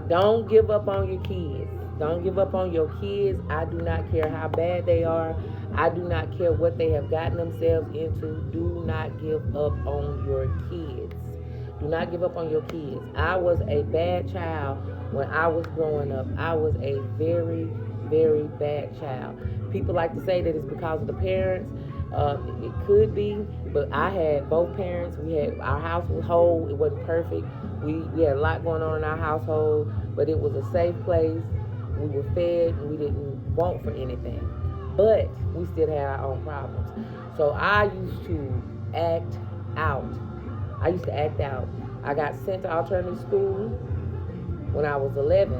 Don't give up on your kids. Don't give up on your kids. I do not care how bad they are. I do not care what they have gotten themselves into. Do not give up on your kids. Do not give up on your kids. I was a bad child when I was growing up. I was a very, very bad child. People like to say that it's because of the parents. It could be, but I had both parents. We had our house was whole. It wasn't perfect. We had a lot going on in our household, but it was a safe place. We were fed, and we didn't want for anything. But we still had our own problems. So I used to act out. I used to act out. I got sent to alternative school when I was 11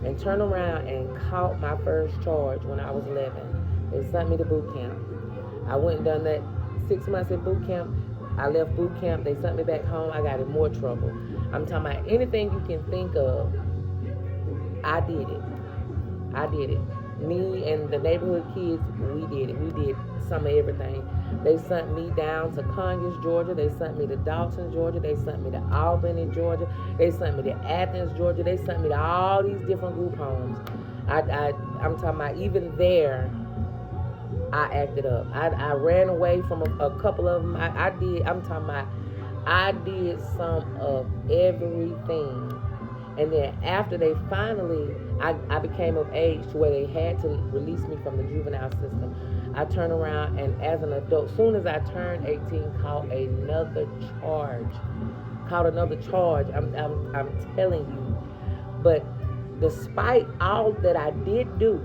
and turned around and caught my first charge when I was 11. They sent me to boot camp. I went and done that 6 months at boot camp. I left boot camp. They sent me back home. I got in more trouble. I'm talking about anything you can think of. I did it. I did it. Me and the neighborhood kids, we did it. We did some of everything. They sent me down to Conyers, Georgia. They sent me to Dalton, Georgia. They sent me to Albany, Georgia. They sent me to Athens, Georgia. They sent me to all these different group homes. I'm talking about even there, I acted up. I ran away from a couple of them. I'm talking about, I did some of everything. And then after they finally, I became of age to where they had to release me from the juvenile system. I turned around and as an adult, soon as I turned 18, caught another charge. I'm telling you. But despite all that I did do,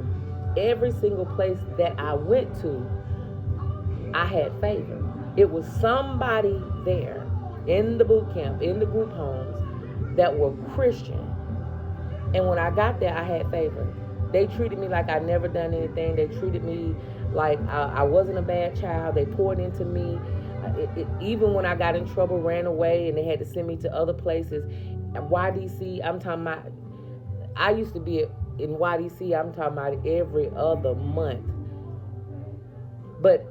every single place that I went to, I had favor. It was somebody there in the boot camp, in the group homes, that were Christian. And when I got there, I had favor. They treated me like I'd never done anything. They treated me like I wasn't a bad child. They poured into me. Even when I got in trouble, ran away, and they had to send me to other places. YDC, I'm talking about, I used to be in YDC, I'm talking about every other month. But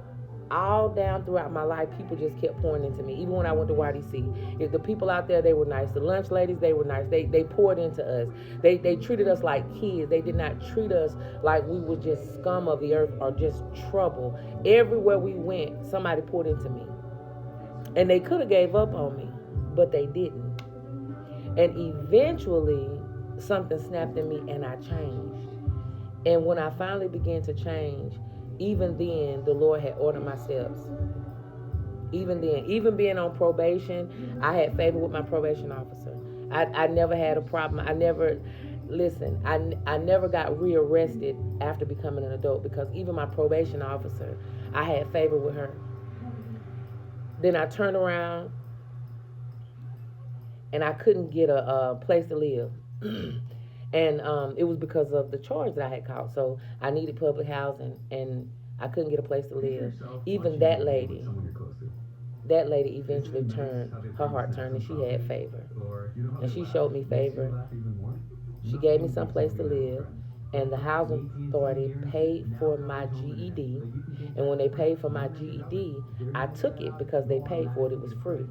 all down throughout my life, people just kept pouring into me. Even when I went to YDC, if the people out there, they were nice. The lunch ladies, they were nice. They poured into us. They treated us like kids. They did not treat us like we were just scum of the earth or just trouble. Everywhere we went, somebody poured into me. And they could have gave up on me, but they didn't. And eventually, something snapped in me and I changed. And when I finally began to change, even then, the Lord had ordered my steps. Even then, even being on probation, I had favor with my probation officer. I never had a problem. I never got rearrested after becoming an adult because even my probation officer, I had favor with her. Then I turned around and I couldn't get a place to live. And it was because of the charge that I had caught. So I needed public housing, and I couldn't get a place to live. Even that lady eventually her heart turned, and she had favor. And she showed me favor. She gave me some place to live, and the housing authority paid for my GED. And when they paid for my GED, I took it because they paid for it. It was free.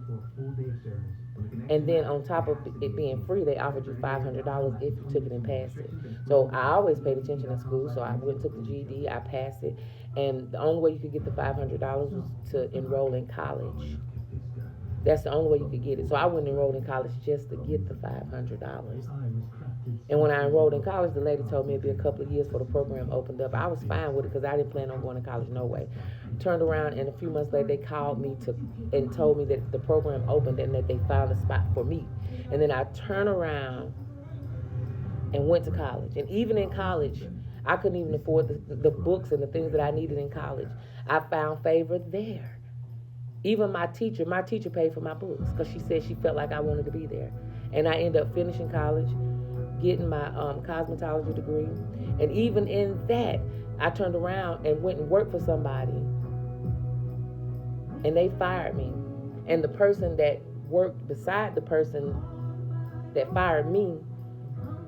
And then on top of it being free, they offered you $500 if you took it and passed it. So I always paid attention in school. So I went and took the GED, I passed it, and the only way you could get the $500 was to enroll in college. That's the only way you could get it. So I went and enrolled in college just to get the $500. And when I enrolled in college, the lady told me it'd be a couple of years before the program opened up. I was fine with it because I didn't plan on going to college no way. Turned around, and a few months later, they called me and told me that the program opened and that they found a spot for me. And then I turned around and went to college. And even in college, I couldn't even afford the books and the things that I needed in college. I found favor there. Even my teacher paid for my books because she said she felt like I wanted to be there. And I ended up finishing college, getting my cosmetology degree. And even in that, I turned around and went and worked for somebody. And they fired me. And the person that worked beside the person that fired me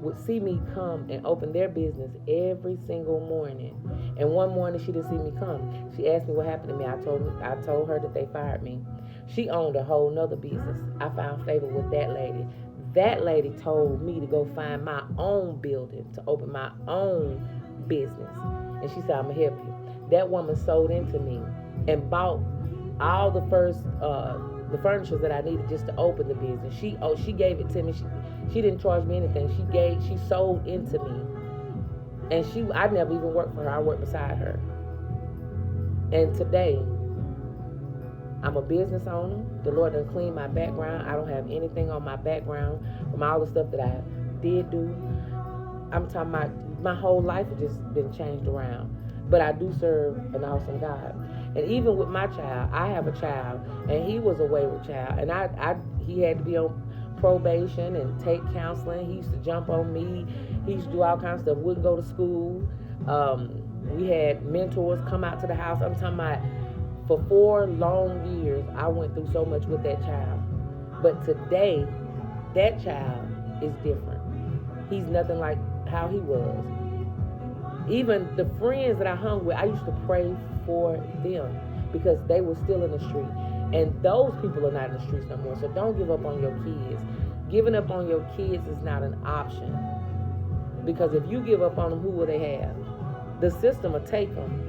would see me come and open their business every single morning. And one morning she didn't see me come. She asked me what happened to me. I told her that they fired me. She owned a whole nother business. I found favor with that lady. That lady told me to go find my own building, to open my own business. And she said, I'm going to help you. That woman sold into me and bought all the furniture that I needed just to open the business. She gave it to me. She didn't charge me anything. She sold into me. And I never even worked for her. I worked beside her. And today, I'm a business owner. The Lord done cleaned my background. I don't have anything on my background from all the stuff that I did do. I'm talking about my whole life has just been changed around. But I do serve an awesome God. And even with my child, I have a child, and he was a wayward child. And he had to be on probation and take counseling. He used to jump on me. He used to do all kinds of stuff. Wouldn't go to school. We had mentors come out to the house. I'm talking about for 4 long years, I went through so much with that child. But today, that child is different. He's nothing like how he was. Even the friends that I hung with, I used to pray for them because they were still in the street. And those people are not in the streets no more. So don't give up on your kids. Giving up on your kids is not an option. Because if you give up on them, who will they have? The system will take them.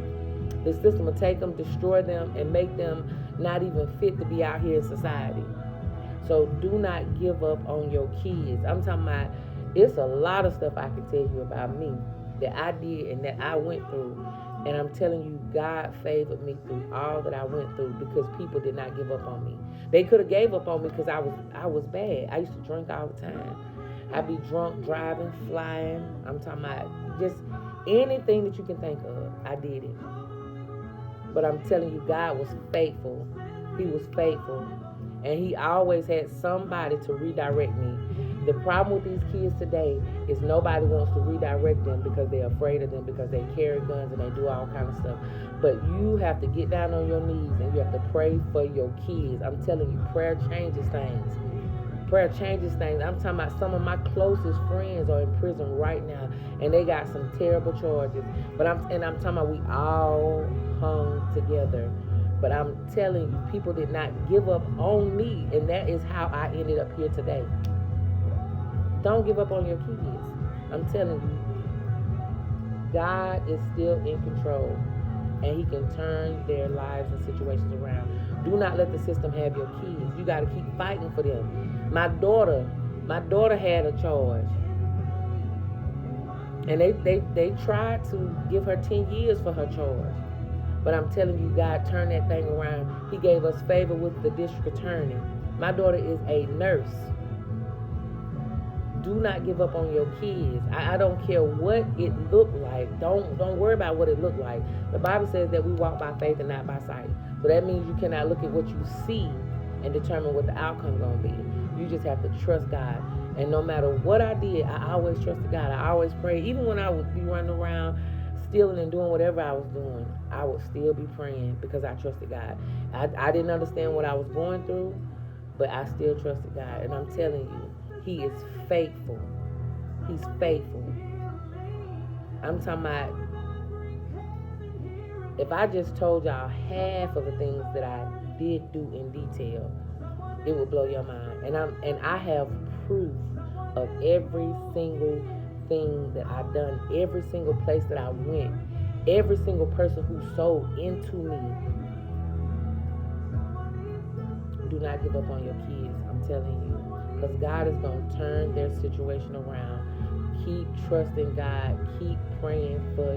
The system will take them, destroy them, and make them not even fit to be out here in society. So do not give up on your kids. I'm talking about, it's a lot of stuff I can tell you about me that I did and that I went through. And I'm telling you, God favored me through all that I went through because people did not give up on me. They could have gave up on me because I was bad. I used to drink all the time. I'd be drunk, driving, flying. I'm talking about just anything that you can think of, I did it. But I'm telling you, God was faithful. He was faithful. And he always had somebody to redirect me. The problem with these kids today is nobody wants to redirect them because they're afraid of them, because they carry guns and they do all kind of stuff. But you have to get down on your knees and you have to pray for your kids. I'm telling you, prayer changes things. Prayer changes things. I'm talking about some of my closest friends are in prison right now, and they got some terrible charges. But I'm talking about we all hung together. But I'm telling you, people did not give up on me, and that is how I ended up here today. Don't give up on your kids. I'm telling you, God is still in control, and he can turn their lives and situations around. Do not let the system have your kids. You got to keep fighting for them. My daughter had a charge, and they tried to give her 10 years for her charge. But I'm telling you, God turned that thing around. He gave us favor with the district attorney. My daughter is a nurse. Do not give up on your kids. I don't care what it looked like. Don't worry about what it looked like. The Bible says that we walk by faith and not by sight. So that means you cannot look at what you see and determine what the outcome is going to be. You just have to trust God. And no matter what I did, I always trusted God. I always prayed. Even when I would be running around stealing and doing whatever I was doing, I would still be praying because I trusted God. I didn't understand what I was going through, but I still trusted God. And I'm telling you, he is faithful. He's faithful. I'm talking about, if I just told y'all half of the things that I did do in detail, it would blow your mind. And I have proof of every single thing that I've done, every single place that I went, every single person who sold into me. Do not give up on your kids, I'm telling you. Because God is going to turn their situation around. Keep trusting God. Keep praying for